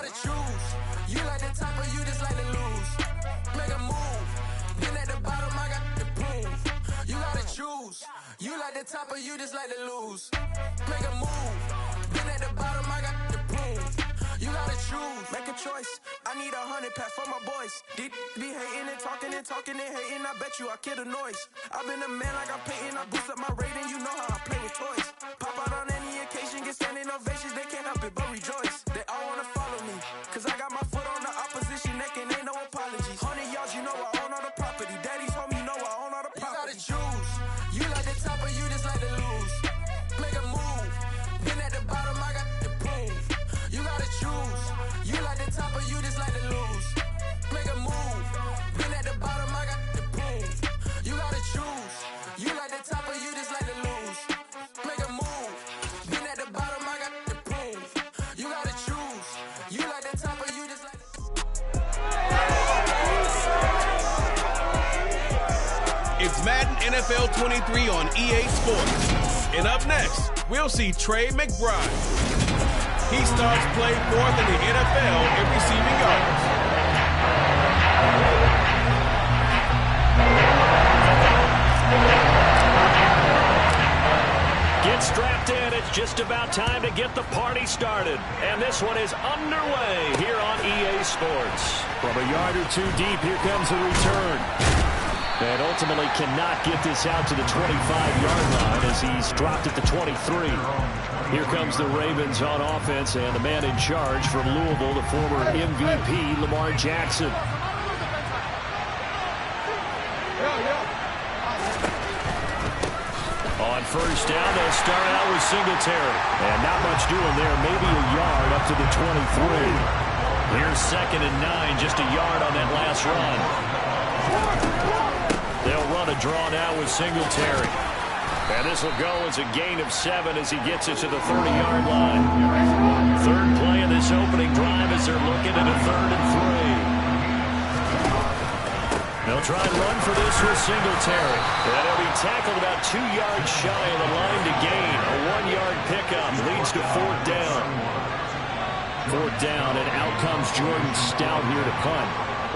gotta choose. You like the top or you just like to lose. Make a move. Been at the bottom, I got the proof. You gotta choose. You like the top or you just like to lose. Make a move. Been at the bottom, I got the proof. You gotta choose. Make a choice. I need 100 pack for my boys. Be hating and talking and hating. I bet you I kill the noise. I've been a man like I'm Peyton. I boost up my rating. You know how I play with toys. Pop out on any occasion, get standing ovations. They can't help it but rejoice. They all wanna follow me, cause I got my foot on the opposition neck and ain't no apologies. 100 yards, you know I own all the property. Daddy's home, you know I own all the property. You gotta choose. You like the top or you just like to lose. Make a move. Been at the bottom, I got the proof. You gotta choose. You like the top or you just like to lose. Make a move. Been at the bottom, I got the proof. You gotta choose. You like the top or you just like to lose. Make a move. Been at the bottom, I got the proof. You gotta choose. You like the top or you just like to... It's Madden NFL 23 on EA Sports. And up next, we'll see Trey McBride. He starts play fourth in the NFL in receiving yards. Get strapped in. It's just about time to get the party started. And this one is underway here on EA Sports. From a yard or two deep, here comes the return. And ultimately cannot get this out to the 25-yard line as he's dropped at the 23. Here comes the Ravens on offense, and the man in charge from Louisville, the former MVP, Lamar Jackson. On first down, they'll start out with Singletary. And not much doing there, maybe a yard up to the 23. Here's 2nd and 9, just a yard on that last run. They'll run a draw now with Singletary. And this will go as a gain of 7 as he gets it to the 30-yard line. Third play of this opening drive as they're looking at a 3rd and 3. They'll try and run for this with Singletary. And he'll be tackled about 2 yards shy of the line to gain. A 1-yard pickup leads to 4th down. 4th down, and out comes Jordan Stout here to punt.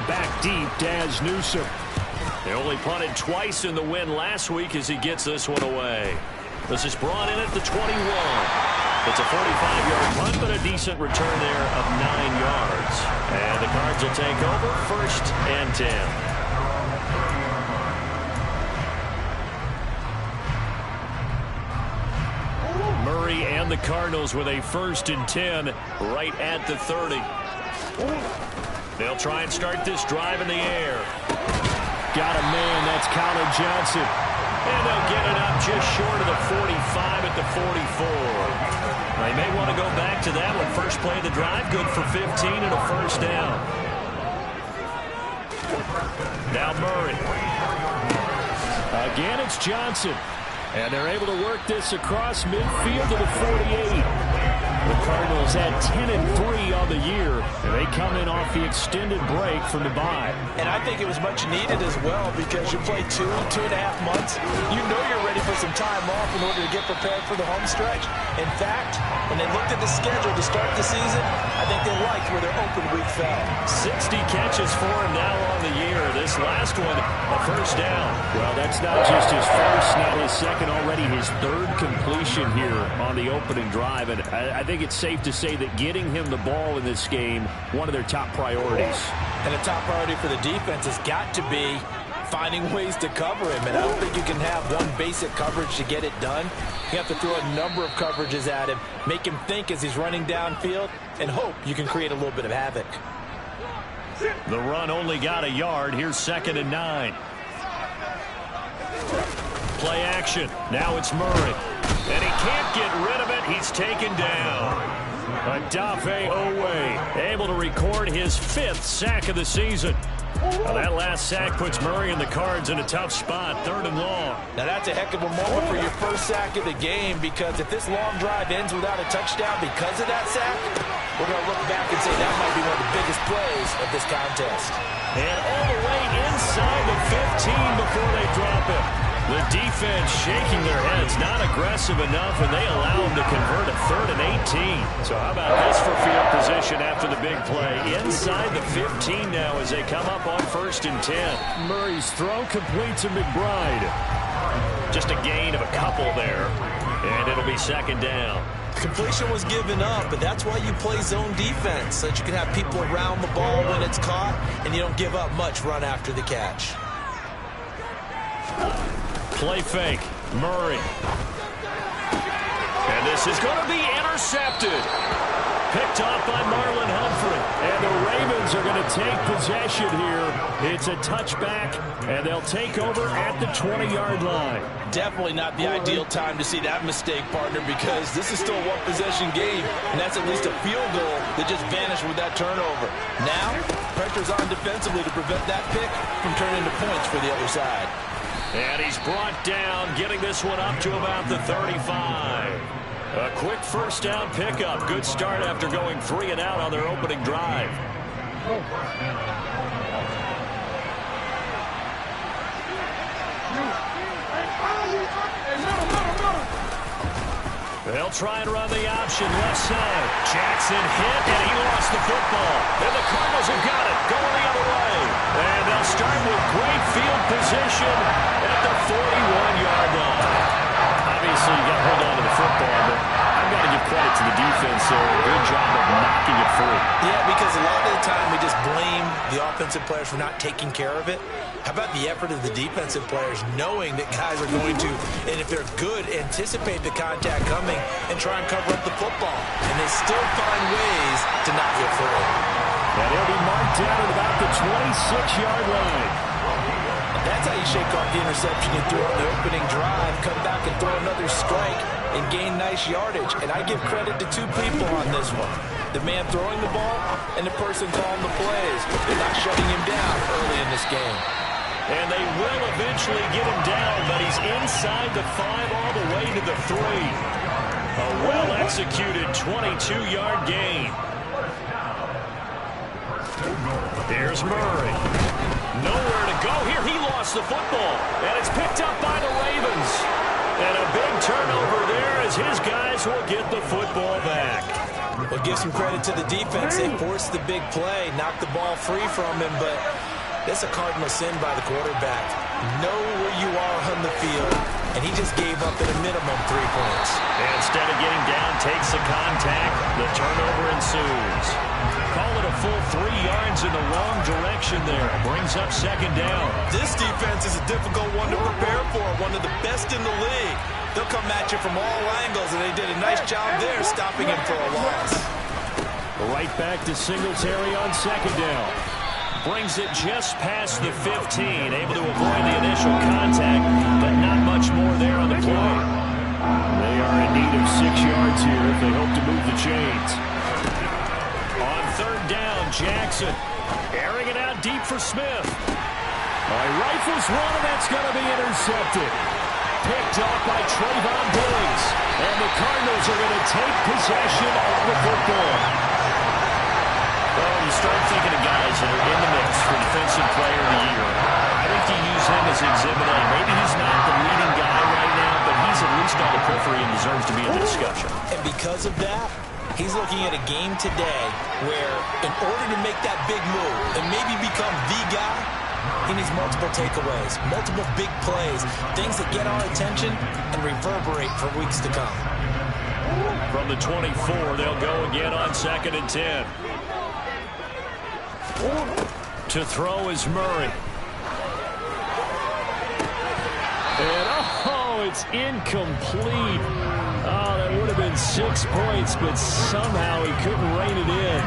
Back deep, Daz Newsome. They only punted twice in the win last week as he gets this one away. This is brought in at the 21. It's a 45-yard punt, but a decent return there of 9 yards. And the Cards will take over 1st and 10. Murray and the Cardinals with a 1st and 10 right at the 30. They'll try and start this drive in the air. Got a man, that's Colin Johnson. And they'll get it up just short of the 45 at the 44. They may want to go back to that one. First play of the drive, good for 15 and a 1st down. Now Murray. Again, it's Johnson. And they're able to work this across midfield to the 48. The Cardinals had 10 and 3 on the year, and they come in off the extended break from the bye. And I think it was much needed as well because you play 2.5 months. You know you're ready for some time off in order to get prepared for the home stretch. In fact, when they looked at the schedule to start the season, I think they liked where their open week fell. 60 catches for him now on the year. This last one, a 1st down. Well, that's not just his first, not his second, already his 3rd completion here on the opening drive. And I think it's safe to say that getting him the ball in this game, one of their top priorities. And a top priority for the defense has got to be finding ways to cover him. And I don't think you can have one basic coverage to get it done. You have to throw a number of coverages at him, make him think as he's running downfield, and hope you can create a little bit of havoc. The run only got a yard. Here's 2nd and 9. Play action. Now it's Murray. And he can't get rid of it. He's taken down. Adafe Owe able to record his 5th sack of the season. Now that last sack puts Murray and the Cards in a tough spot, 3rd and long. Now that's a heck of a moment for your first sack of the game, because if this long drive ends without a touchdown because of that sack, we're going to look back and say that might be one of the biggest plays of this contest. And all the way inside the 15 before they drop him. The defense shaking their heads, not aggressive enough, and they allow him to convert a 3rd and 18. So how about this for field position after the big big play. Inside the 15 now as they come up on 1st and 10. Murray's throw complete to McBride. Just a gain of a couple there. And it'll be 2nd down. Completion was given up, but that's why you play zone defense, so that you can have people around the ball when it's caught, and you don't give up much run after the catch. Play fake. Murray. And this is going to be intercepted. Picked off by Marlon Humphrey. And the Ravens are going to take possession here. It's a touchback, and they'll take over at the 20-yard line. Definitely not the ideal time to see that mistake, partner, because this is still a one-possession game, and that's at least a field goal that just vanished with that turnover. Now, pressure's on defensively to prevent that pick from turning into points for the other side. And he's brought down, getting this one up to about the 35. A quick 1st down pickup. Good start after going 3 and out on their opening drive. They'll try and run the option left side. Jackson hit, and he lost the football. And the Cardinals have got it, going the other way. And they'll start with great field position at the 41-yard line. Obviously, you got to hold on to the football, but I've got to give credit to the defense there. Good job of knocking it free. Yeah, because a lot of the time we just blame the offensive players for not taking care of it. How about the effort of the defensive players knowing that guys are going to, and if they're good, anticipate the contact coming and try and cover up the football. And they still find ways to not get free. And he'll be marked down at about the 26-yard line. That's how you shake off the interception you threw on the opening drive, come back and throw another strike and gain nice yardage. And I give credit to 2 people on this one. The man throwing the ball and the person calling the plays. They're not shutting him down early in this game. And they will eventually get him down, but he's inside the 5 all the way to the 3. A well-executed 22-yard gain. Here's Murray. Nowhere to go here. He lost the football, and it's picked up by the Ravens. And a big turnover there as his guys will get the football back. We'll give some credit to the defense. They forced the big play, knocked the ball free from him, but that's a cardinal sin by the quarterback. Know where you are on the field, and he just gave up at a minimum 3 points. And instead of getting down, takes the contact. The turnover ensues. Call it a full 3 yards in the wrong direction there. Brings up 2nd down. This defense is a difficult one to prepare for, one of the best in the league. They'll come at you from all angles, and they did a nice job there stopping him for a loss. Right back to Singletary on 2nd down. Brings it just past the 15, able to avoid the initial contact, but not much more there on the play. They are in need of 6 yards here if they hope to move the chains. On 3rd down, Jackson airing it out deep for Smith. Rifles one, and that's going to be intercepted. Picked off by Trayvon Diggs, and the Cardinals are going to take possession of the football. Well, you start thinking of guys that are in the mix for Defensive Player of the Year. I think you use him as Exhibit A. Maybe he's not the leading guy right now, but he's at least on the periphery and deserves to be in the discussion. And because of that, he's looking at a game today where in order to make that big move and maybe become the guy, he needs multiple takeaways, multiple big plays, things that get our attention and reverberate for weeks to come. From the 24, they'll go again on 2nd and 10. To throw is Murray. And, it's incomplete. Oh, that would have been 6 points, but somehow he couldn't rein it in.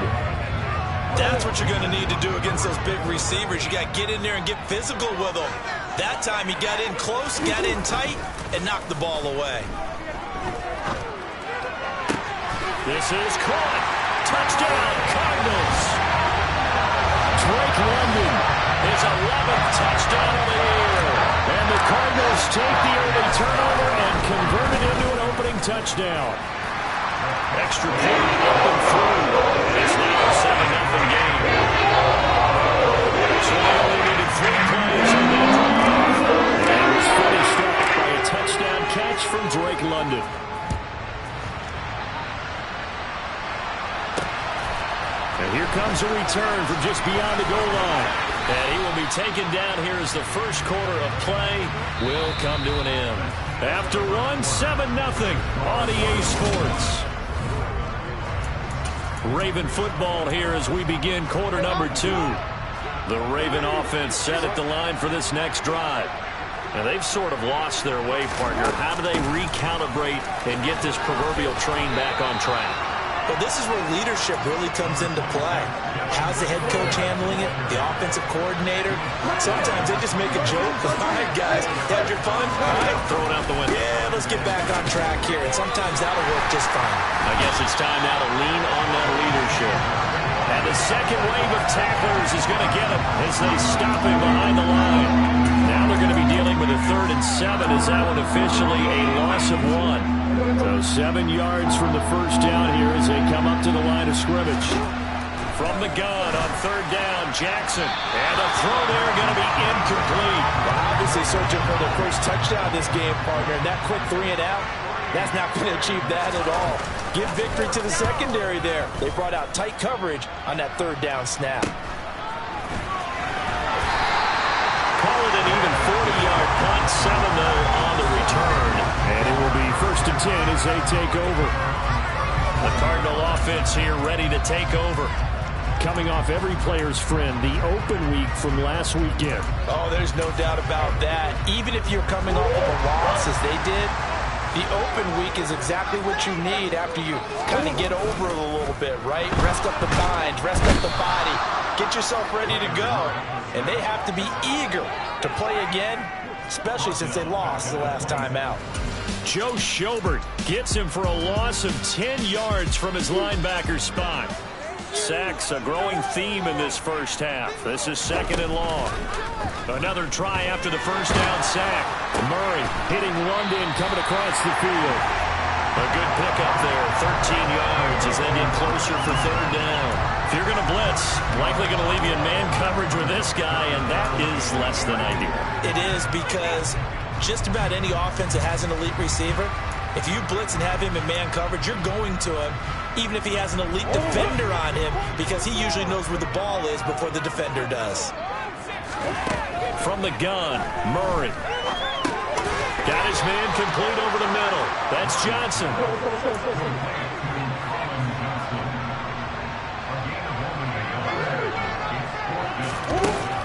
That's what you're going to need to do against those big receivers. You got to get in there and get physical with them. That time he got in close, got in tight, and knocked the ball away. This is caught. Touchdown, Cardinals. Drake London, his 11th touchdown of the year. And the Cardinals take the early turnover and convert it into an opening touchdown. Extra point up and through. It's now a 7-0 game. So they only needed 3 plays on that drive. And it was finished up by a touchdown catch from Drake London. And here comes a return from just beyond the goal line. And he will be taken down here as the first quarter of play will come to an end. After one, 7-0 on EA Sports. Raven football here as we begin quarter number 2. The Raven offense set at the line for this next drive. And they've sort of lost their way, partner. How do they recalibrate and get this proverbial train back on track? Well, this is where leadership really comes into play. How's the head coach handling it? The offensive coordinator? Sometimes they just make a joke. All right, guys, had your fun? All right, throw it out the window. Yeah, let's get back on track here. And sometimes that'll work just fine. I guess it's time now to lean on that leadership. And the second wave of tacklers is going to get him as they stop him behind the line. Now they're going to be dealing with a 3rd and 7 as that one officially a loss of 1. So 7 yards from the first down here as they come up to the line of scrimmage. From the gun on 3rd down, Jackson. And a throw there going to be incomplete. Well, obviously searching for their first touchdown this game, partner. And that quick 3 and out, that's not going to achieve that at all. Give victory to the secondary there. They brought out tight coverage on that 3rd down snap. Call it an even 40-yard punt, 7-0 on the return. And it will be 1st and 10 as they take over. The Cardinal offense here ready to take over. Coming off every player's friend, the open week from last weekend. Oh, there's no doubt about that. Even if you're coming off of a loss as they did, the open week is exactly what you need after you kind of get over it a little bit, right? Rest up the mind, rest up the body, get yourself ready to go. And they have to be eager to play again, especially since they lost the last time out. Joe Schobert gets him for a loss of 10 yards from his linebacker spot. Sacks, a growing theme in this first half. This is 2nd and long. Another try after the first down sack. Murray hitting London coming across the field. A good pickup there, 13 yards as they get closer for 3rd down. If you're going to blitz, likely going to leave you in man coverage with this guy, and that is less than ideal. It is, because just about any offense that has an elite receiver, if you blitz and have him in man coverage, you're going to him, even if he has an elite defender on him, because he usually knows where the ball is before the defender does. From the gun, Murray. Got his man complete over the middle. That's Johnson.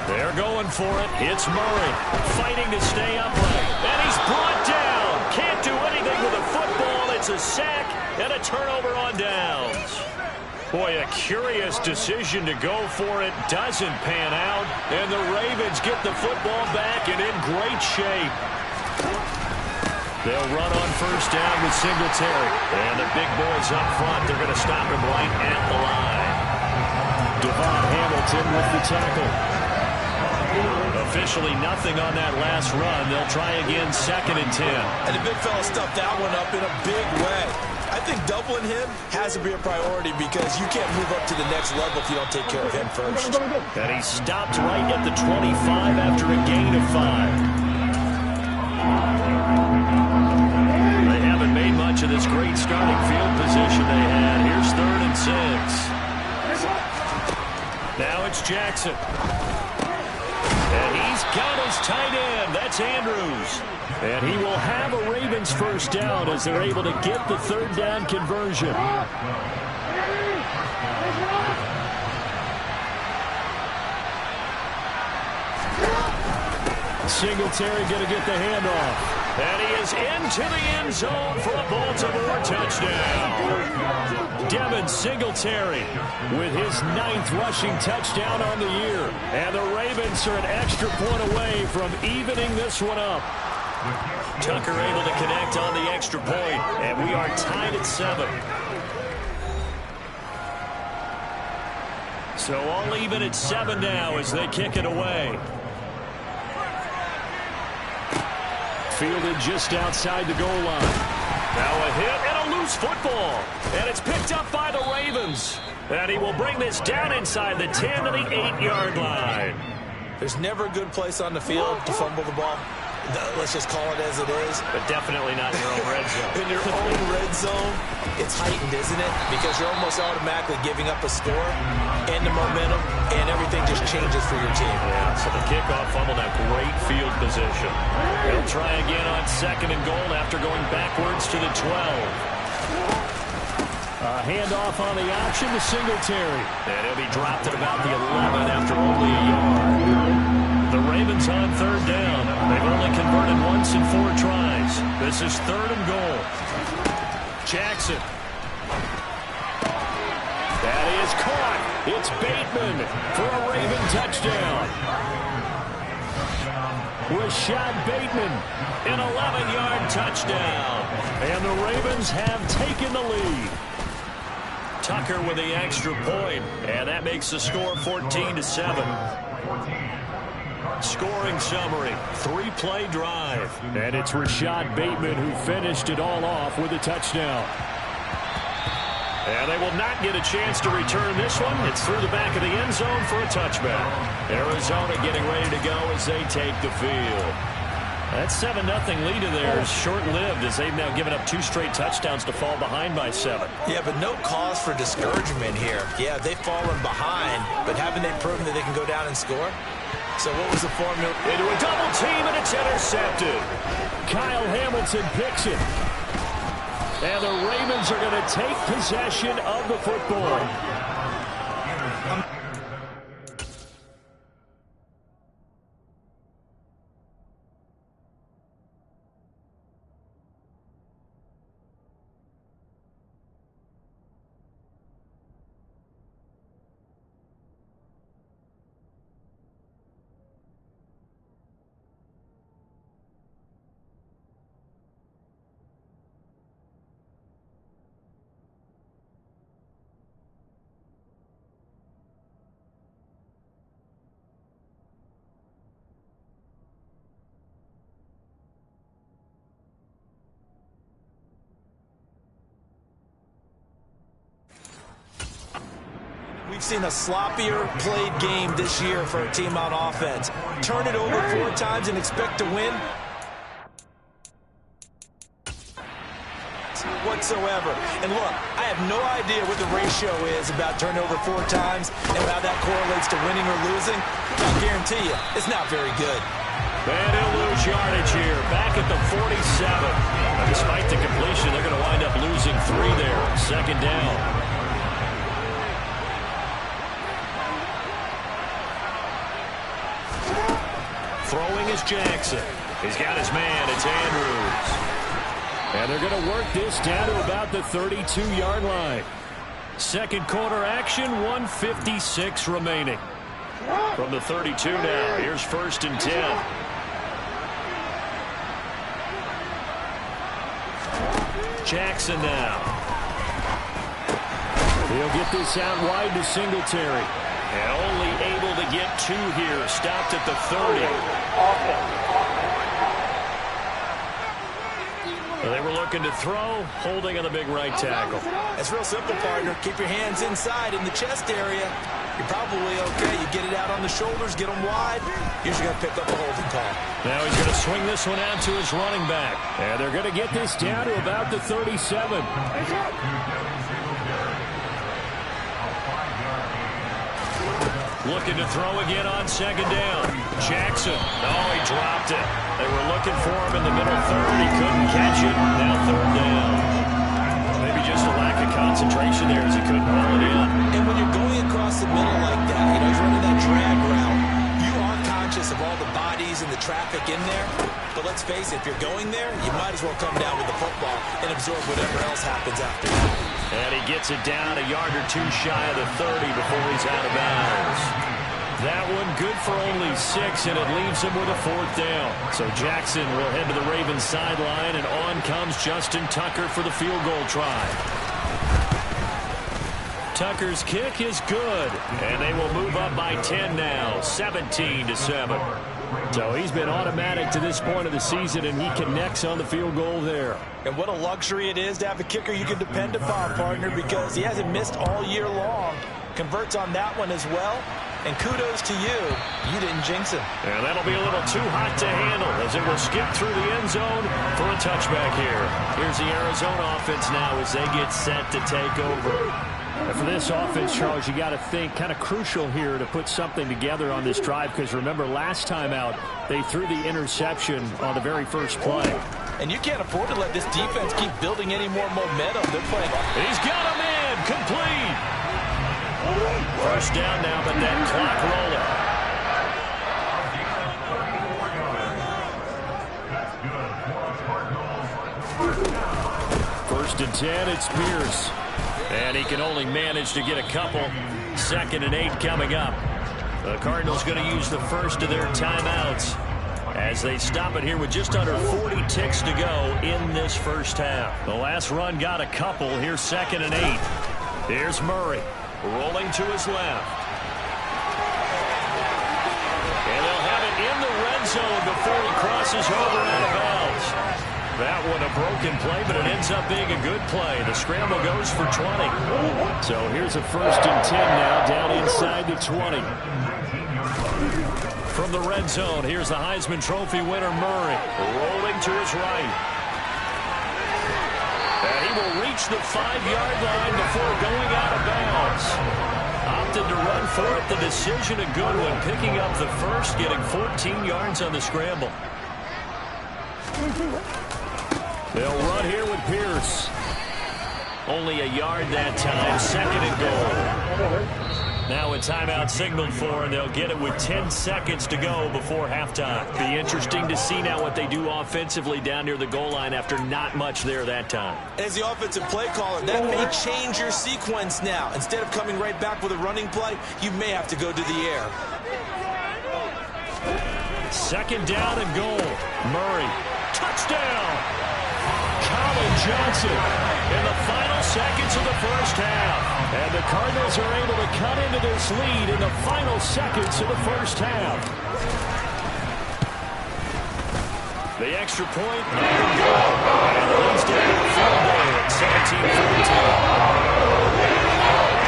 They're going for it. It's Murray fighting to stay upright. And he's brought down. Can't do anything with a football. It's a sack and a turnover on downs. Boy, a curious decision to go for it. Doesn't pan out. And the Ravens get the football back and in great shape. They'll run on first down with Singletary. And the big boys up front, they're going to stop him right at the line. Devon Hamilton with the tackle. Officially nothing on that last run. They'll try again 2nd and 10. And the big fella stuffed that one up in a big way. I think doubling him has to be a priority because you can't move up to the next level if you don't take care of him first. And he stopped right at the 25 after a gain of 5. They haven't made much of this great starting field position they had. Here's 3rd and 6. Now it's Jackson. And he's got his tight end. That's Andrews. And he will have a Ravens first down as they're able to get the 3rd down conversion. Singletary going to get the handoff. And he is into the end zone for a Baltimore touchdown. Devin Singletary with his 9th rushing touchdown on the year. And the Ravens are an extra point away from evening this one up. Tucker able to connect on the extra point, and we are tied at 7. So all even at 7 now as they kick it away. Fielded just outside the goal line. Now a hit and a loose football. And it's picked up by the Ravens. And he will bring this down inside the 10 to the 8-yard line. There's never a good place on the field to fumble the ball. let's just call it as it is. But definitely not in your own red zone. In your own red zone, it's heightened, isn't it? Because you're almost automatically giving up a score and the momentum, and everything just changes for your team. Yeah, so the kickoff fumbled a great field position. They'll try again on 2nd and goal after going backwards to the 12. A handoff on the option to Singletary. And he'll be dropped at about the 11 after only a yard. The Ravens on 3rd down. They've only converted once in 4 tries. This is 3rd and goal. Jackson. That is caught. It's Bateman for a Raven touchdown. Rashad Bateman, an 11-yard touchdown. And the Ravens have taken the lead. Tucker with the extra point, and that makes the score 14-7. Scoring summary, 3-play drive. And it's Rashad Bateman who finished it all off with a touchdown. And they will not get a chance to return this one. It's through the back of the end zone for a touchback. Arizona getting ready to go as they take the field. That 7-0 lead of theirs short-lived as they've now given up 2 straight touchdowns to fall behind by 7. Yeah, but no cause for discouragement here. Yeah, they've fallen behind, but haven't they proven that they can go down and score? So what was the formula? Into a double team, and it's intercepted. Kyle Hamilton picks it. And the Ravens are going to take possession of the football. We've seen a sloppier played game this year for a team on offense. Turn it over 4 times and expect to win? Whatsoever. And look, I have no idea what the ratio is about turnover 4 times and how that correlates to winning or losing. I guarantee you, it's not very good. And he'll lose yardage here, back at the 47. Now, despite the completion, they're going to wind up losing 3 there. 2nd down. Throwing is Jackson. He's got his man. It's Andrews. And they're going to work this down to about the 32-yard line. 2nd quarter action, 1:56 remaining. From the 32 now, here's 1st and 10. Jackson now. He'll get this out wide to Singletary. And only able to get 2 here. Stopped at the 30. Well, they were looking to throw, holding on the big right tackle. It's real simple, partner. Keep your hands inside in the chest area. You're probably okay. You get it out on the shoulders, get them wide. Usually going to pick up a holding call. Now he's going to swing this one out to his running back. And they're going to get this down to about the 37. Looking to throw again on 2nd down. Jackson. Oh, he dropped it. They were looking for him in the middle third. He couldn't catch it. Now 3rd down. Maybe just a lack of concentration there as he couldn't haul it in. And when you're going across the middle like that, you know, he's running that drag route, you are conscious of all the bodies and the traffic in there. But let's face it, if you're going there, you might as well come down with the football and absorb whatever else happens after that. And he gets it down a yard or 2 shy of the 30 before he's out of bounds. That one good for only 6, and it leaves him with a 4th down. So Jackson will head to the Ravens sideline, and on comes Justin Tucker for the field goal try. Tucker's kick is good, and they will move up by 10 now, 17-7. So he's been automatic to this point of the season, and he connects on the field goal there. And what a luxury it is to have a kicker you can depend upon, partner, because he hasn't missed all year long. Converts on that one as well. And kudos to you. You didn't jinx him. And that'll be a little too hot to handle as it will skip through the end zone for a touchback here. Here's the Arizona offense now as they get set to take over. And for this offense, Charles, you got to think kind of crucial here to put something together on this drive, because remember last time out they threw the interception on the very first play. And you can't afford to let this defense keep building any more momentum. They're playing. He's got him in, complete. First down now, but that clock rolling. First and 10, it's Pierce. And he can only manage to get a couple. 2nd and 8 coming up. The Cardinals going to use the first of their timeouts as they stop it here with just under 40 ticks to go in this first half. The last run got a couple. Here's 2nd and 8. Here's Murray rolling to his left. And they'll have it in the red zone before he crosses over out of bounds. That one a broken play, but it ends up being a good play. The scramble goes for 20. So here's a 1st and 10 now, down inside the 20. From the red zone, here's the Heisman Trophy winner, Murray, rolling to his right. And he will reach the 5-yard line before going out of bounds. Opted to run for it. The decision a good one, picking up the first, getting 14 yards on the scramble. They'll run here with Pierce. Only a yard that time, 2nd and goal. Now a timeout signaled for, and they'll get it with 10 seconds to go before halftime. Be interesting to see now what they do offensively down near the goal line after not much there that time. As the offensive play caller, that may change your sequence now. Instead of coming right back with a running play, you may have to go to the air. 2nd down and goal. Murray, touchdown! Colin Johnson in the final seconds of the first half. And the Cardinals are able to cut into this lead in the final seconds of the first half. The extra point, and it leads to a field goal at 17-14.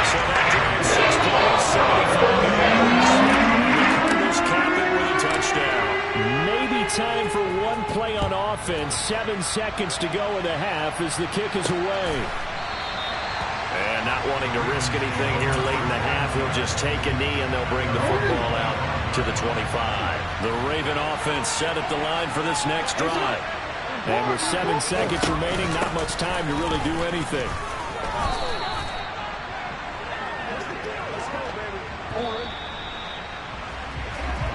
So that drives 6 plays, 75 yards. And the Cardinals cap it with a touchdown. Maybe time for one play on offense. 7 seconds to go in the half as the kick is away. And not wanting to risk anything here late in the half, he'll just take a knee and they'll bring the football out to the 25. The Raven offense set at the line for this next drive. And with 7 seconds remaining, not much time to really do anything.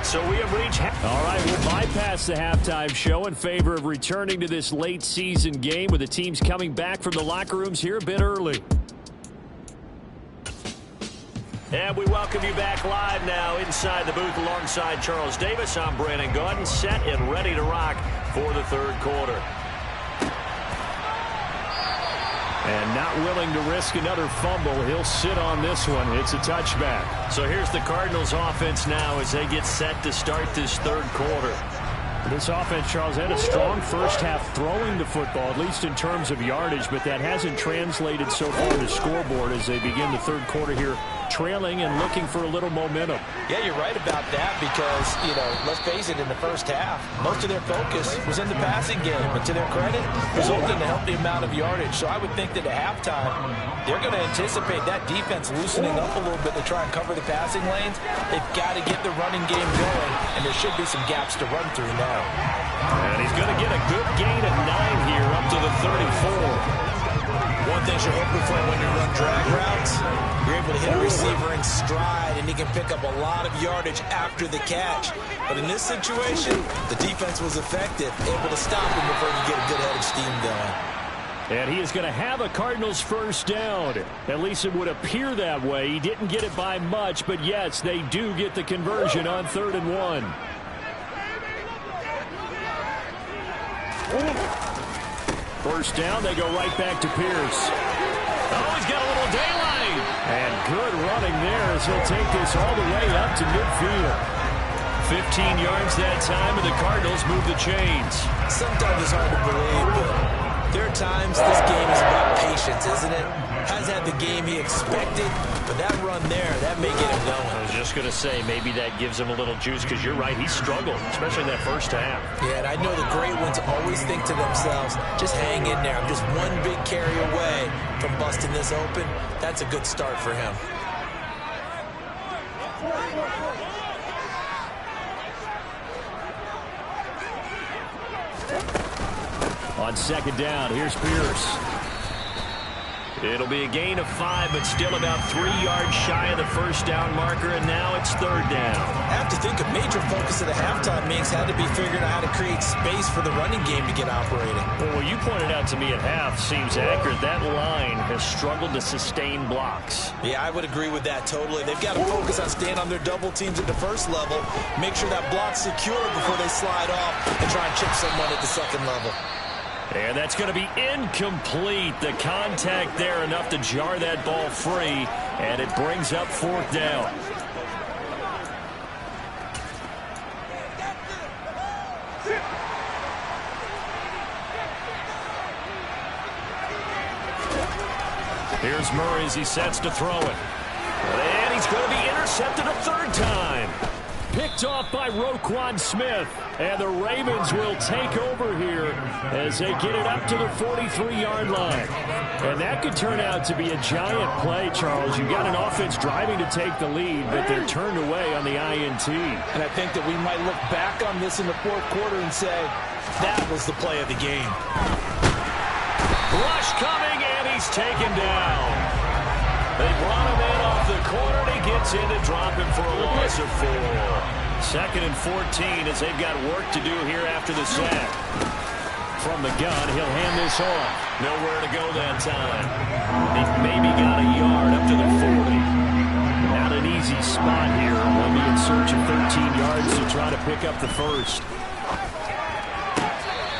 So we have reached. All right, we'll bypass the halftime show in favor of returning to this late season game with the teams coming back from the locker rooms here a bit early. And we welcome you back live now inside the booth alongside Charles Davis. I'm Brandon Gaudin, set and ready to rock for the third quarter. And not willing to risk another fumble. He'll sit on this one. It's a touchback. So here's the Cardinals offense now as they get set to start this third quarter. This offense, Charles, had a strong first half throwing the football, at least in terms of yardage, but that hasn't translated so far to scoreboard as they begin the third quarter here, trailing and looking for a little momentum. Yeah, you're right about that because, let's face it, in the first half, most of their focus was in the passing game. And to their credit, resulted in a healthy amount of yardage. So I would think that at halftime, they're going to anticipate that defense loosening up a little bit to try and cover the passing lanes. They've got to get the running game going, and there should be some gaps to run through now. And he's going to get a good gain of 9 here up to the 34. One thing you're hoping for when you run drag routes, you're able to hit a receiver in stride, and he can pick up a lot of yardage after the catch. But in this situation, the defense was effective, able to stop him before you get a good head of steam going. And he is going to have a Cardinals first down. At least it would appear that way. He didn't get it by much, but yes, they do get the conversion on 3rd and 1. First down, they go right back to Pierce. Oh, he's got a little daylight. And good running there as he'll take this all the way up to midfield. 15 yards that time, and the Cardinals move the chains. Sometimes it's hard to believe, but There are times this game is about patience, isn't it? Has had the game he expected, but that run there, that may get him going. I was just going to say, maybe that gives him a little juice, because you're right, he struggled, especially in that first half. Yeah, and I know the great ones always think to themselves, just hang in there. I'm just one big carry away from busting this open. That's a good start for him. On second down, here's Pierce. It'll be a gain of 5, but still about 3 yards shy of the first down marker, and now it's third down. I have to think a major focus of the halftime means had to be figuring out how to create space for the running game to get operating. Well, what you pointed out to me at half seems accurate. That line has struggled to sustain blocks. Yeah, I would agree with that totally. They've got to focus on staying on their double teams at the first level, make sure that block's secure before they slide off and try and chip someone at the second level. And that's going to be incomplete. The contact there enough to jar that ball free, and it brings up fourth down. Here's Murray as he sets to throw it. And he's going to be intercepted a third time. Picked off by Roquan Smith. And the Ravens will take over here as they get it up to the 43-yard line. And that could turn out to be a giant play, Charles. You've got an offense driving to take the lead, but they're turned away on the INT. And I think that we might look back on this in the fourth quarter and say, that was the play of the game. Rush coming, and he's taken down. They brought him in off the corner, and he gets in to drop him for a loss of 4. Second and 14 as they've got work to do here after the sack. From the gun, he'll hand this off. Nowhere to go that time. He maybe got a yard up to the 40. Not an easy spot here. They'll be in search of 13 yards to try to pick up the first.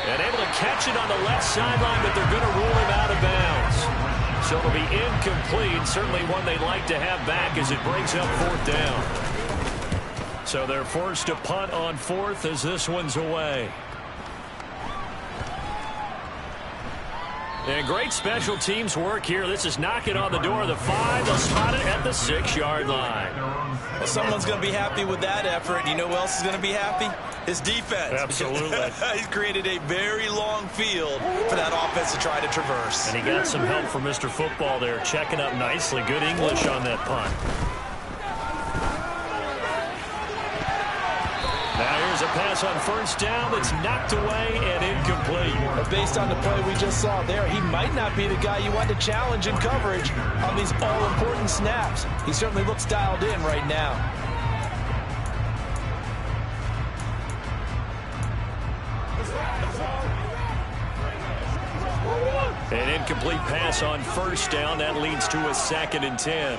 And able to catch it on the left sideline, but they're going to rule him out of bounds. So it'll be incomplete. Certainly one they'd like to have back as it brings up fourth down. So they're forced to punt on fourth as this one's away. And great special teams work here. This is knocking on the door of the 5. They'll spot it at the 6-yard line. Well, someone's going to be happy with that effort. You know who else is going to be happy? His defense. Absolutely. He's created a very long field for that offense to try to traverse. And he got some help from Mr. Football there, checking up nicely. Good English on that punt. Now here's a pass on first down that's knocked away and incomplete. But based on the play we just saw there, he might not be the guy you want to challenge in coverage on these all-important snaps. He certainly looks dialed in right now. An incomplete pass on first down. That leads to a 2nd and 10.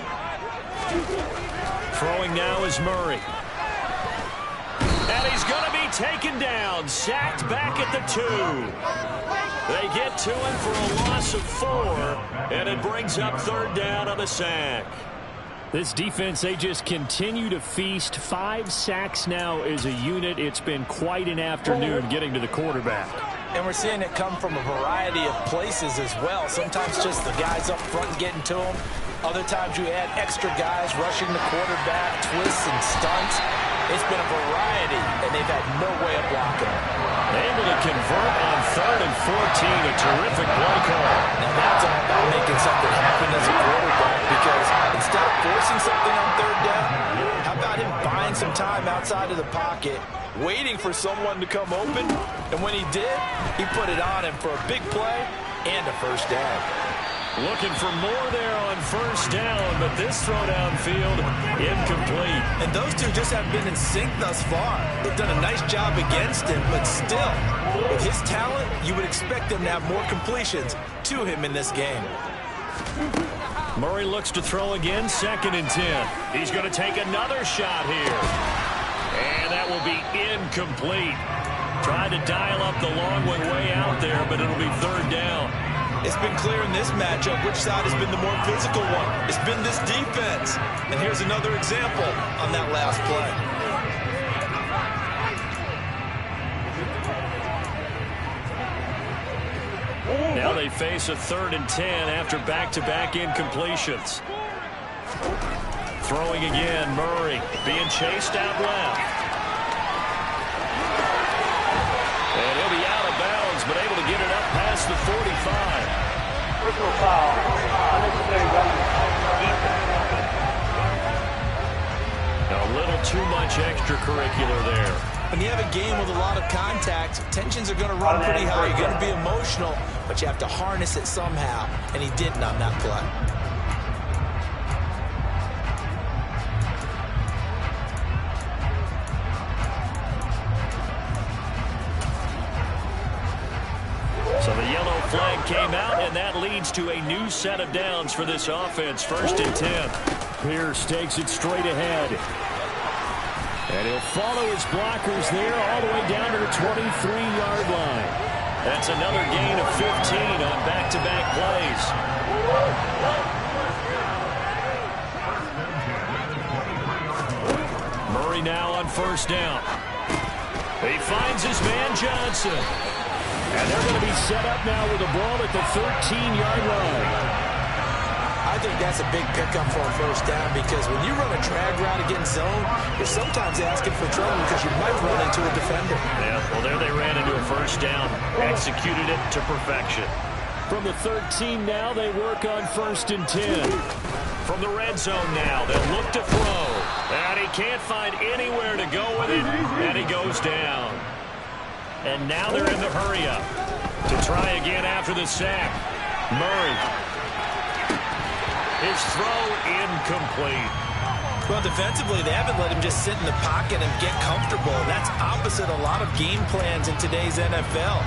Throwing now is Murray. And he's going to be taken down. Sacked back at the 2. They get to him for a loss of 4. And it brings up third down on the sack. This defense, they just continue to feast. 5 sacks now as a unit. It's been quite an afternoon getting to the quarterback. And we're seeing it come from a variety of places as well. Sometimes just the guys up front getting to him. Other times you add extra guys rushing the quarterback, twists and stunts. It's been a variety, and they've had no way of blocking it. Able to convert on 3rd and 14. A terrific play call. Now that's all about making something happen as a quarterback, because instead of forcing something on third down, how about him buying some time outside of the pocket, waiting for someone to come open, and when he did, he put it on him for a big play and a first down. Looking for more there on first down, but this throw downfield, incomplete. And those two just have been in sync thus far. They've done a nice job against him, but still, with his talent, you would expect them to have more completions to him in this game. Murray looks to throw again, 2nd and 10. He's going to take another shot here. And that will be incomplete. Tried to dial up the long way out there, but it'll be third down. It's been clear in this matchup which side has been the more physical one. It's been this defense. And here's another example on that last play. Now they face a 3rd and 10 after back-to-back incompletions. Throwing again, Murray being chased out left. And he'll be out of bounds, but able to get it up past the 45. Personal foul. Unnecessary running. A little too much extracurricular there. When you have a game with a lot of contact, tensions are going to run pretty high. You're going to be emotional, but you have to harness it somehow, and he didn't on that play. So the yellow flag came out, and that leads to a new set of downs for this offense. 1st and 10. Pierce takes it straight ahead. And he'll follow his blockers there all the way down to the 23-yard line. That's another gain of 15 on back-to-back plays. Murray now on 1st down. He finds his man Johnson. And they're going to be set up now with the ball at the 13-yard line. I think that's a big pickup for a 1st down, because when you run a drag route against zone, you're sometimes asking for trouble because you might run into a defender. Yeah, well, there they ran into a 1st down, executed it to perfection. From the 13 now, they work on 1st and 10. From the red zone now, they'll look to throw. And he can't find anywhere to go with it, and he goes down. And now they're in the hurry-up to try again after the sack. Murray. His throw incomplete. Well, defensively, they haven't let him just sit in the pocket and get comfortable. That's opposite a lot of game plans in today's NFL.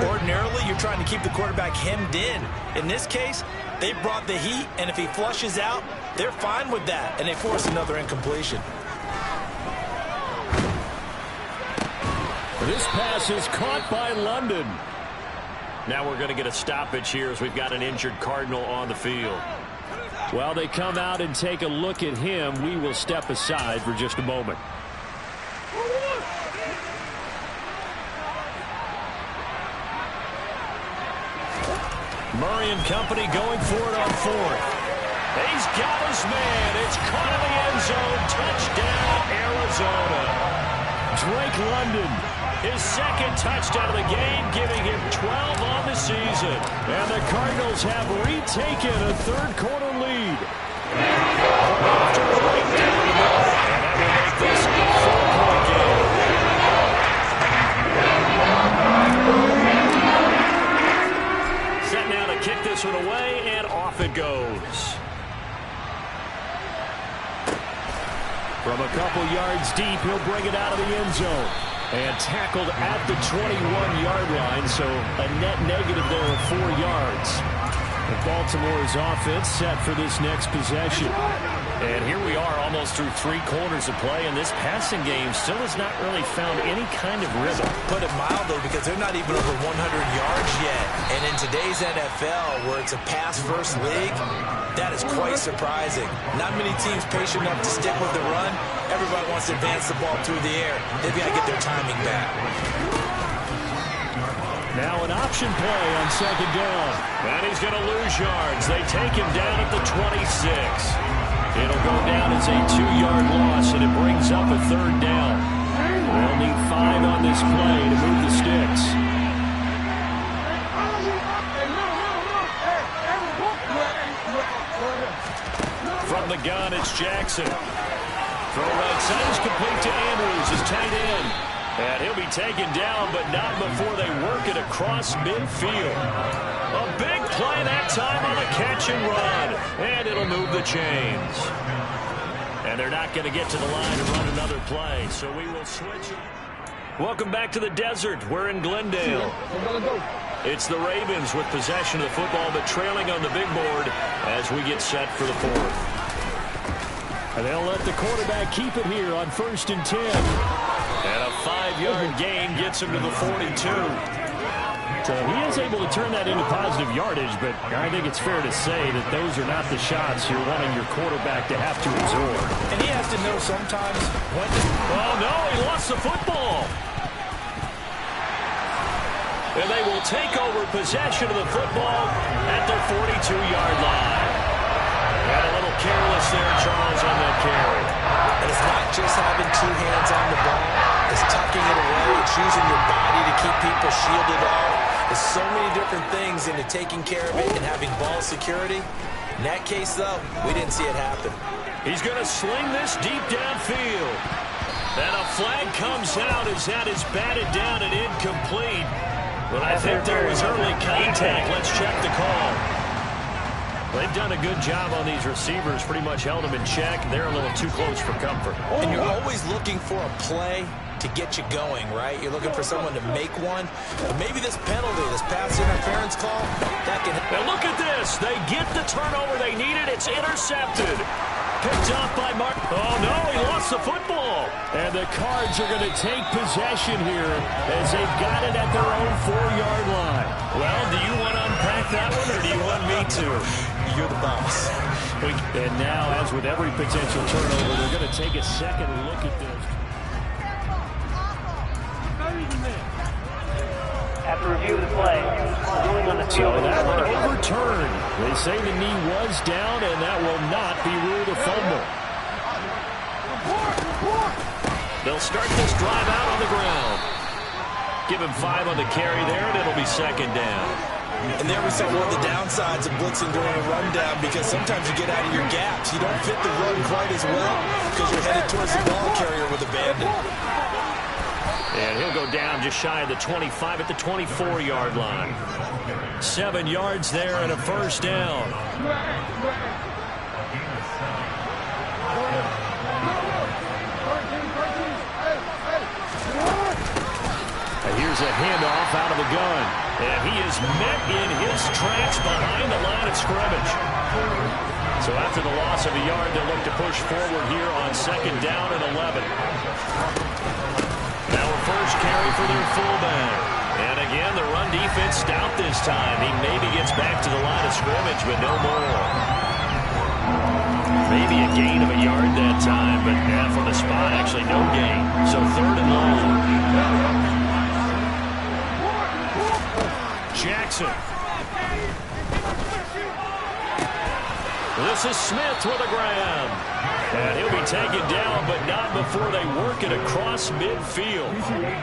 Ordinarily, you're trying to keep the quarterback hemmed in. In this case, they brought the heat, and if he flushes out, they're fine with that, and they force another incompletion. This pass is caught by London. Now we're going to get a stoppage here as we've got an injured Cardinal on the field. While they come out and take a look at him, we will step aside for just a moment. Murray and company going for it on 4th. He's got his man. It's caught in the end zone. Touchdown, Arizona. Drake London, his 2nd touchdown of the game, giving him 12 on the season. And the Cardinals have retaken a 3rd quarter lead. After right down the middle, and that will make this a 4-point game. Set now to kick this one away, and off it goes. From a couple yards deep, he'll bring it out of the end zone. And tackled at the 21-yard line, so a net negative there of 4 yards. And Baltimore's offense set for this next possession. And here we are almost through 3 quarters of play, and this passing game still has not really found any kind of rhythm. Put it mildly, because they're not even over 100 yards yet. And in today's NFL, where it's a pass-first league, that is quite surprising. Not many teams patient enough to stick with the run. Everybody wants to advance the ball through the air. They've got to get their timing back. Now an option play on 2nd down. And he's going to lose yards. They take him down at the 26. It'll go down as a 2-yard loss, and it brings up a 3rd down. They'll need 5 on this play to move the sticks. From the gun, it's Jackson. Throw right side is complete to Andrews, his tight end. And he'll be taken down, but not before they work it across midfield. A big play that time on the catch and run. And it'll move the chains. And they're not going to get to the line to run another play, so we will switch. Welcome back to the desert. We're in Glendale. It's the Ravens with possession of the football, but trailing on the big board as we get set for the 4th. And they'll let the quarterback keep it here on 1st and 10. And a 5-yard gain gets him to the 42. So he is able to turn that into positive yardage, but I think it's fair to say that those are not the shots you're wanting your quarterback to have to absorb. And he has to know sometimes when to... Oh, no, he lost the football. And they will take over possession of the football at their 42-yard line. And a little careless there, Charles, on that carry. And it's not just having two hands on the ball. It's tucking it away. It's using your body to keep people shielded off. There's so many different things into taking care of it and having ball security. In that case, though, we didn't see it happen. He's going to sling this deep downfield. And a flag comes out as that is batted down and incomplete. But I think there was early contact. Let's check the call. They've done a good job on these receivers, pretty much held them in check. They're a little too close for comfort. And you're always looking for a play to get you going, right? You're looking for someone to make one. But maybe this penalty, this pass interference call, that can... Now look at this. They get the turnover they needed. It's intercepted. Picked up by Mark. Oh, no, he lost the football. And the Cards are going to take possession here as they've got it at their own 4-yard line. Well, do you want to unpack that one, or do you want me to? You're the boss. And now, as with every potential turnover, they're going to take a second look at this. After review of the play, ruling on the field. So that one overturned. They say the knee was down, and that will not be ruled a fumble. They'll start this drive out on the ground. Give him 5 on the carry there, and it'll be second down. And there we saw one of the downsides of blitzing during a rundown, because sometimes you get out of your gaps. You don't fit the run quite as well because you're headed towards the ball carrier with abandon. And he'll go down just shy of the 25 at the 24-yard line. 7 yards there and a first down. Here's a handoff out of the gun. And he is met in his tracks behind the line of scrimmage. So after the loss of a yard, they'll look to push forward here on second down and 11. Now a first carry for their fullback. And again, the run defense stout this time. He maybe gets back to the line of scrimmage, but no more. Maybe a gain of a yard that time, but from the spot, actually no gain. So third and long. Jackson. This is Smith with a grab. And he'll be taken down, but not before they work it across midfield.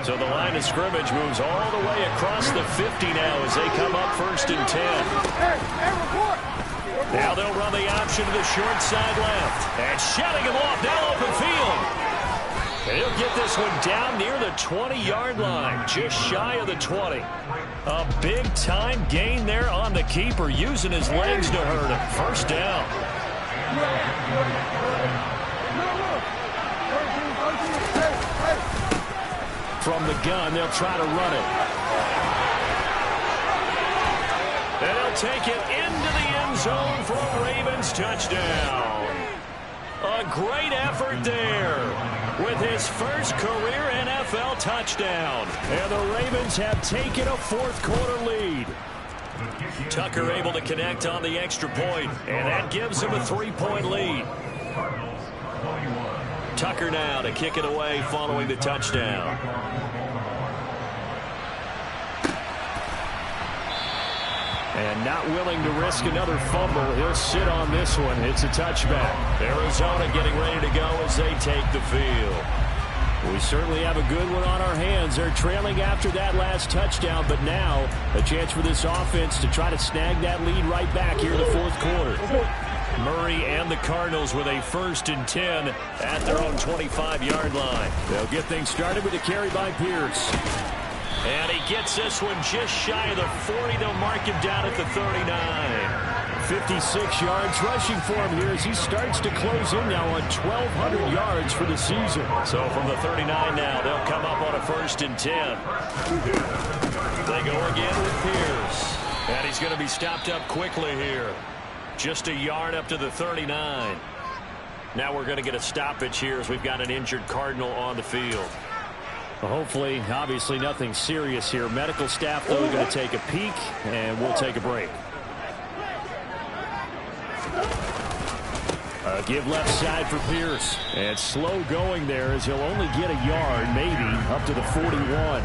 So the line of scrimmage moves all the way across the 50 now as they come up first and 10. Now they'll run the option to the short side left. And shutting him off down open field. And he'll get this one down near the 20-yard line, just shy of the 20. A big-time gain there on the keeper, using his legs to hurt him. First down. From the gun, they'll try to run it. And they'll take it into the end zone for a Ravens touchdown. A great effort there with his first career NFL touchdown. And the Ravens have taken a fourth-quarter lead. Tucker able to connect on the extra point, and that gives him a 3-point lead. Tucker now to kick it away following the touchdown. And not willing to risk another fumble. He'll sit on this one. It's a touchback. Arizona getting ready to go as they take the field. We certainly have a good one on our hands. They're trailing after that last touchdown, but now a chance for this offense to try to snag that lead right back here in the fourth quarter. Murray and the Cardinals with a 1st and 10 at their own 25-yard line. They'll get things started with a carry by Pierce. And he gets this one just shy of the 40. They'll mark him down at the 39. 56 yards rushing for him here as he starts to close in now on 1,200 yards for the season. So from the 39 now, they'll come up on a 1st and 10. They go again with Pierce. And he's going to be stopped up quickly here. Just a yard up to the 39. Now we're going to get a stoppage here as we've got an injured Cardinal on the field. Well, hopefully, obviously nothing serious here. Medical staff, though, are going to take a peek, and we'll take a break. Give left side for Pierce. And slow going there as he'll only get a yard, maybe, up to the 41.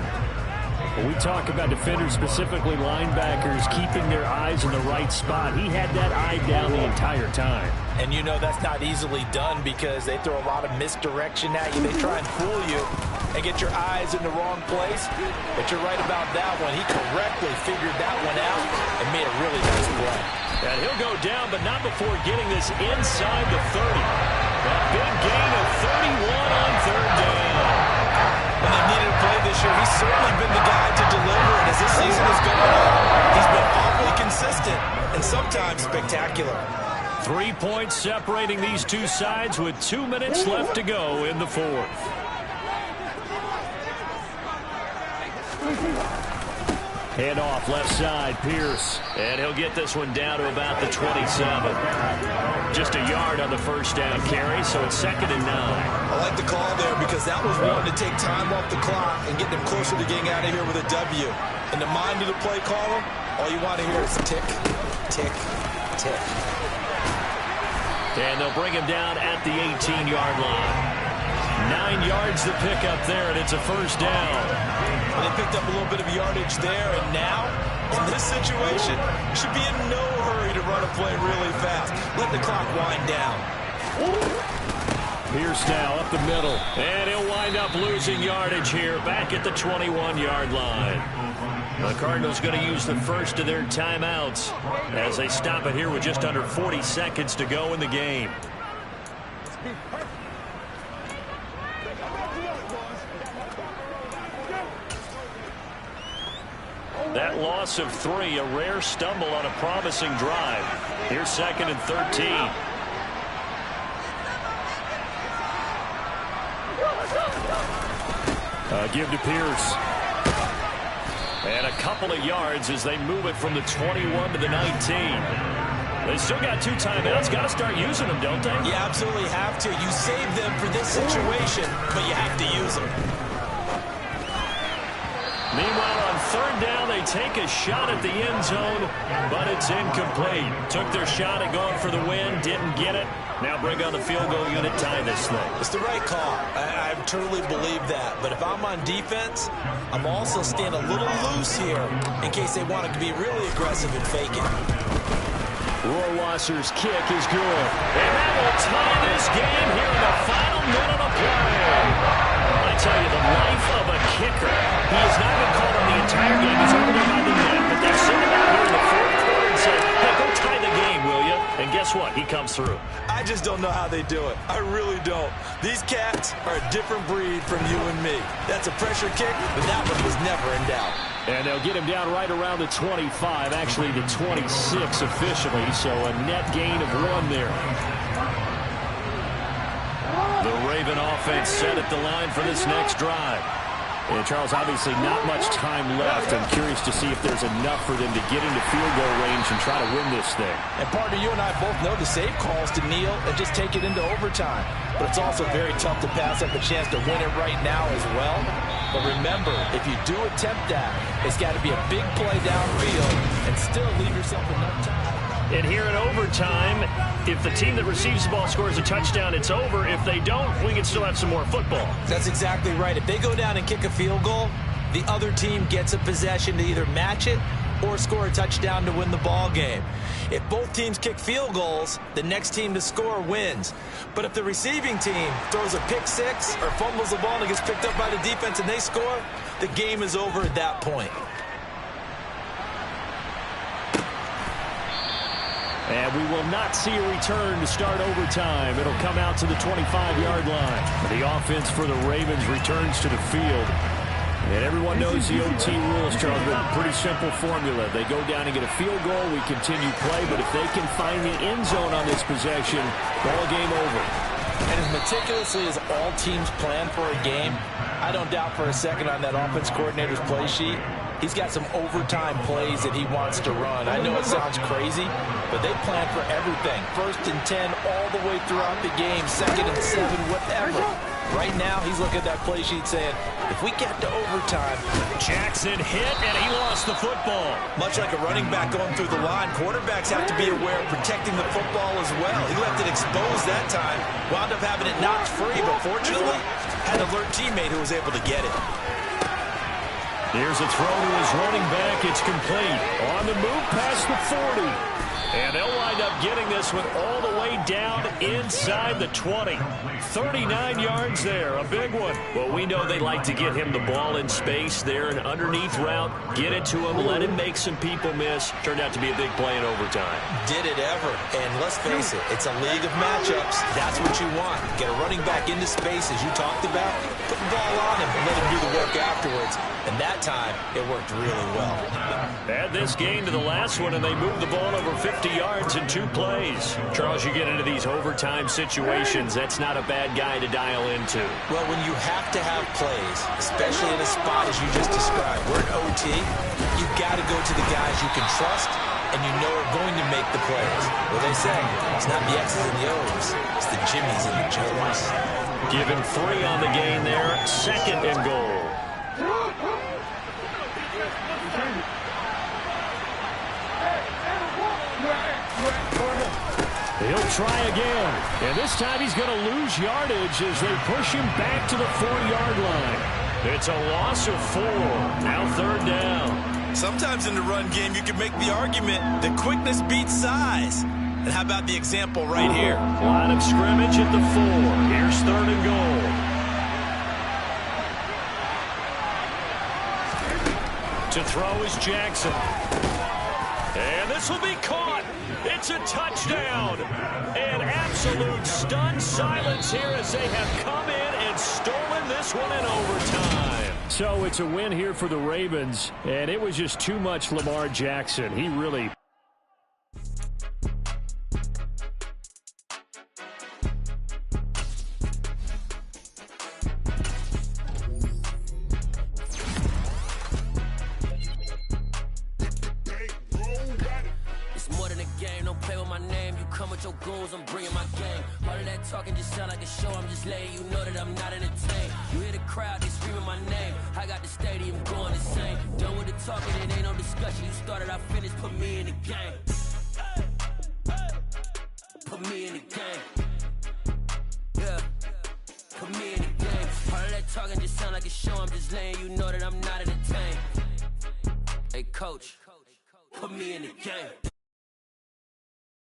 When we talk about defenders, specifically linebackers, keeping their eyes in the right spot, he had that eye down the entire time. And you know that's not easily done because they throw a lot of misdirection at you. They try and fool you and get your eyes in the wrong place. But you're right about that one. He correctly figured that one out and made a really nice play. And he'll go down, but not before getting this inside the 30. A big gain of 31 on third down. When they needed a play this year, he's certainly been the guy to deliver. And as this season has gone on, he's been awfully consistent and sometimes spectacular. 3 points separating these two sides with 2 minutes left to go in the fourth. Hand off left side, Pierce. And he'll get this one down to about the 27. Just a yard on the first down carry, so it's 2nd and 9. I like the call there because that was one to take time off the clock and get them closer to getting out of here with a W. In the mind of the play caller, all you want to hear is tick, tick, tick. And they'll bring him down at the 18-yard line. 9 yards to pick up there, and it's a first down. They picked up a little bit of yardage there, and now, in this situation, should be in no hurry to run a play really fast. Let the clock wind down. Pierce now up the middle, and he'll wind up losing yardage here, back at the 21-yard line. The Cardinals going to use the first of their timeouts as they stop it here with just under 40 seconds to go in the game. That loss of 3, a rare stumble on a promising drive. Here's 2nd and 13. Give to Pierce. And a couple of yards as they move it from the 21 to the 19. They still got 2 timeouts. Got to start using them, don't they? You absolutely have to. You save them for this situation, but you have to use them. Meanwhile, on third down, they take a shot at the end zone, but it's incomplete. Took their shot at going for the win, didn't get it. Now bring on the field goal unit, tie this thing. It's the right call. I truly believe that. But if I'm on defense, I'm also staying a little loose here in case they want to be really aggressive and fake it. Rohrwasser's kick is good. And that will tie this game here in the final minute of play. I tell you, the life of a kicker. He has not been called on the entire game. He's over there by the net, but they sent him out here in the fourth quarter and said, hey, go tie the game, will you? And guess what? He comes through. I just don't know how they do it. I really don't. These cats are a different breed from you and me. That's a pressure kick, but that one was never in doubt. And they'll get him down right around the 25, actually the 26 officially, so a net gain of 1 there. The Raven offense set at the line for this next drive. And Charles, obviously not much time left. I'm curious to see if there's enough for them to get into field goal range and try to win this thing. And partner, you and I both know the safe calls to kneel and just take it into overtime. But it's also very tough to pass up a chance to win it right now as well. But remember, if you do attempt that, it's got to be a big play downfield and still leave yourself enough time. And here in overtime, if the team that receives the ball scores a touchdown, it's over. If they don't, we can still have some more football. That's exactly right. If they go down and kick a field goal, the other team gets a possession to either match it or score a touchdown to win the ball game. If both teams kick field goals, the next team to score wins. But if the receiving team throws a pick six or fumbles the ball and it gets picked up by the defense and they score, the game is over at that point. And we will not see a return to start overtime. It'll come out to the 25-yard line. The offense for the Ravens returns to the field. And everyone knows the OT rules, Charles. Pretty simple formula. They go down and get a field goal. We continue play. But if they can find the end zone on this possession, ball game over. And as meticulously as all teams plan for a game, I don't doubt for a second on that offense coordinator's play sheet, he's got some overtime plays that he wants to run. I know it sounds crazy, but they plan for everything. 1st and 10 all the way throughout the game, 2nd and 7, whatever. Right now, he's looking at that play sheet saying, if we get to overtime. Jackson hit, and he lost the football. Much like a running back going through the line, quarterbacks have to be aware of protecting the football as well. He left it exposed that time, wound up having it knocked free, but fortunately, had an alert teammate who was able to get it. Here's a throw to his running back. It's complete. On the move past the 40. And they'll wind up getting this one all the way down inside the 20. 39 yards there, a big one. Well, we know they like to get him the ball in space there, an underneath route, get it to him, let him make some people miss. Turned out to be a big play in overtime. Did it ever. And let's face it, it's a league of matchups. That's what you want. Get a running back into space, as you talked about, put the ball on him and let him do the work afterwards. And that time, it worked really well. Add this game to the last one, and they moved the ball over 50 yards in 2 plays. Charles, you get into these overtime situations, that's not a bad guy to dial into. Well, when you have to have plays, especially in a spot as you just described, we're in OT, you've got to go to the guys you can trust and you know are going to make the plays. Well, they say, it's not the X's and the O's, it's the Jimmies and the Joes. Given 3 on the gain there, 2nd and goal. He'll try again, and this time he's going to lose yardage as they push him back to the 4-yard line. It's a loss of 4. Now 3rd down. Sometimes in the run game, you can make the argument that quickness beats size. And how about the example right here? Line of scrimmage at the 4. Here's 3rd and goal. To throw is Jackson. And this will be caught. It's a touchdown. An absolute stunned silence here as they have come in and stolen this one in overtime. So it's a win here for the Ravens, and it was just too much Lamar Jackson. He really... Your goals, I'm bringing my game. All of that talking just sound like a show. I'm just letting you know that I'm not entertained. You hear the crowd, they screaming my name. I got the stadium going insane. Done with the talking, it ain't no discussion. You started, I finished, put me in the game. Put me in the game. Yeah, put me in the game. All of that talking just sound like a show. I'm just letting you know that I'm not entertained. Hey, coach, put me in the game.